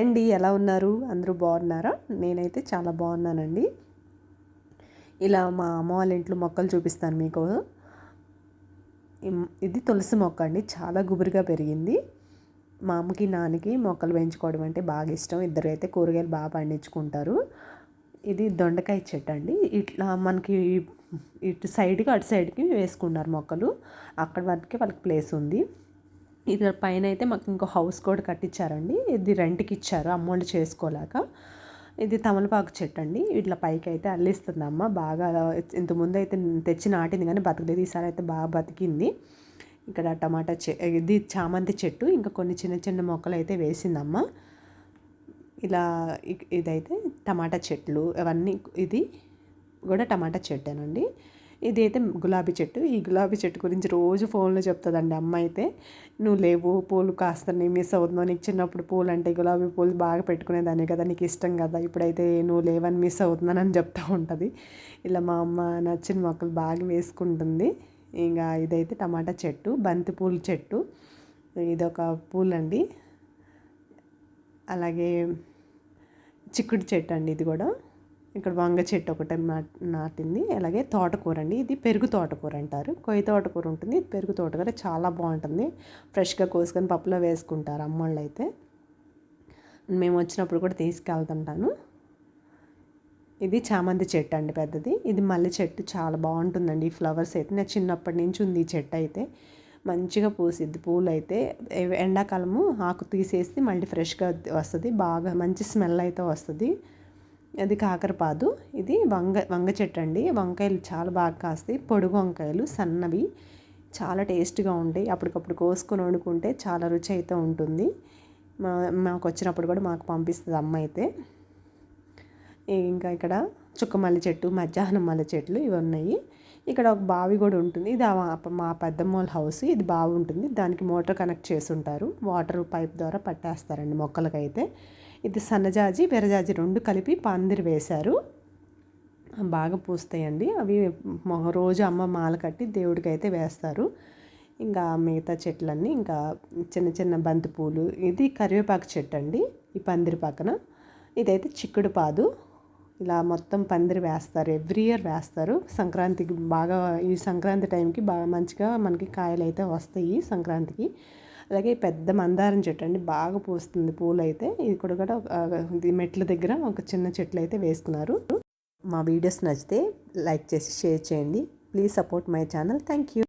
అండి ఎలా ఉన్నారు? అందరూ బాగున్నారా? నేనైతే చాలా బాగున్నానండి. ఇలా మా అమ్మ వాళ్ళ ఇంట్లో మొక్కలు చూపిస్తాను మీకు. ఇది తులసి మొక్క అండి, చాలా గుబురుగా పెరిగింది. మా అమ్మకి నాన్నకి మొక్కలు పెంచుకోవడం అంటే బాగా ఇష్టం. ఇద్దరు అయితే కూరగాయలు బాగా పండించుకుంటారు. ఇది దొండకాయ చెట్టు అండి. ఇట్లా మనకి ఇటు సైడ్కి అటు సైడ్కి వేసుకున్నారు మొక్కలు. అక్కడ వరకే వాళ్ళకి ప్లేస్ ఉంది. ఇది పైన అయితే మాకు ఇంకో హౌస్ కూడా కట్టించారండి. ఇది రెంట్కి ఇచ్చారు అమ్మోళ్ళు చేసుకోలేక. ఇది తమలపాకు చెట్టు అండి. ఇట్లా పైకి అయితే అల్లిస్తుంది అమ్మ. బాగా ఇంతకుముందు అయితే తెచ్చి నాటింది కానీ బతకలేదు. ఈసారి అయితే బాగా బతికింది. ఇక్కడ టమాటా ఇది చామంతి చెట్టు, ఇంకా కొన్ని చిన్న చిన్న మొక్కలు అయితే వేసిందమ్మ. ఇలా ఇదైతే టమాటా చెట్లు అవన్నీ. ఇది కూడా టమాటా చెట్టేనండి. ఇది అయితే గులాబీ చెట్టు. ఈ గులాబీ చెట్టు గురించి రోజు ఫోన్లో చెప్తుందండి అమ్మ అయితే. నువ్వు లేవు, పూలు కాస్తాను, మిస్ అవుతున్నావు, నీకు చిన్నప్పుడు పూలు అంటే గులాబీ పూలు బాగా పెట్టుకునేదాన్ని కదా, నీకు ఇష్టం కదా, ఇప్పుడైతే నువ్వు లేవని మిస్ అవుతున్నానని చెప్తూ ఉంటుంది. ఇలా మా అమ్మ నచ్చిన మొక్కలు బాగా వేసుకుంటుంది. ఇంకా ఇదైతే టమాటా చెట్టు, బంతి పూల చెట్టు. ఇదొక పూలండి. అలాగే చిక్కుడు చెట్టు అండి ఇది కూడా. ఇక్కడ వంగ చెట్టు ఒకటి నాటింది. అలాగే తోటకూర అండి. ఇది పెరుగు తోటకూర అంటారు. కొయ్య తోటకూర ఉంటుంది, పెరుగు తోటకూర చాలా బాగుంటుంది. ఫ్రెష్గా కోసుకొని పప్పులో వేసుకుంటారు అమ్మోళ్ళు అయితే. మేము వచ్చినప్పుడు కూడా తీసుకెళ్తుంటాను. ఇది చామంతి చెట్టు అండి పెద్దది. ఇది మల్లె చెట్టు చాలా బాగుంటుందండి. ఈ ఫ్లవర్స్ అయితే నాకు చిన్నప్పటి నుంచి ఉంది. ఈ చెట్టు అయితే మంచిగా పూసిద్ది. పూలు అయితే ఎండాకాలము ఆకు తీసేసి మళ్ళీ ఫ్రెష్గా వస్తుంది. బాగా మంచి స్మెల్ అయితే వస్తుంది. అది కాకరపాదు. ఇది వంగ చెట్టు అండి. వంకాయలు చాలా బాగా కాస్తాయి. పొడుగు వంకాయలు సన్నవి, చాలా టేస్ట్గా ఉంటాయి. అప్పటికప్పుడు కోసుకొని వండుకుంటే చాలా రుచి అయితే ఉంటుంది. మాకు వచ్చినప్పుడు కూడా మాకు పంపిస్తుంది అమ్మ అయితే. ఇంకా ఇక్కడ చుక్క మల్లె చెట్టు, మధ్యాహ్నం మల్లె చెట్లు ఇవి ఉన్నాయి. ఇక్కడ ఒక బావి కూడా ఉంటుంది. ఇది మా పెద్దమ్మ వాళ్ళ హౌస్. ఇది బావి ఉంటుంది, దానికి మోటార్ కనెక్ట్ చేసి ఉంటారు. వాటర్ పైప్ ద్వారా పట్టేస్తారండి మొక్కలకైతే. ఇది సన్నజాజి, విరజాజి రెండు కలిపి పందిరి వేశారు. బాగా పూస్తాయండి అవి. రోజు అమ్మ మాల కట్టి దేవుడికి అయితే వేస్తారు. ఇంకా మిగతా చెట్లన్నీ ఇంకా చిన్న చిన్న బంతి పూలు. ఇది కరివేపాకు చెట్టు అండి ఈ పందిరి పక్కన. ఇదైతే చిక్కుడు పాదు. ఇలా మొత్తం పందిరి వేస్తారు, ఎవ్రీ ఇయర్ వేస్తారు. సంక్రాంతికి బాగా, ఈ సంక్రాంతి టైంకి బాగా మంచిగా మనకి కాయలు అయితే వస్తాయి సంక్రాంతికి. అలాగే పెద్ద మందారం చెట్టు అండి, బాగా పూస్తుంది పూలు అయితే. ఇది కూడా మెట్ల దగ్గర ఒక చిన్న చెట్లు అయితే వేసుకున్నారు. మా వీడియోస్ నచ్చితే లైక్ చేసి షేర్ చేయండి. Please support my channel. Thank you.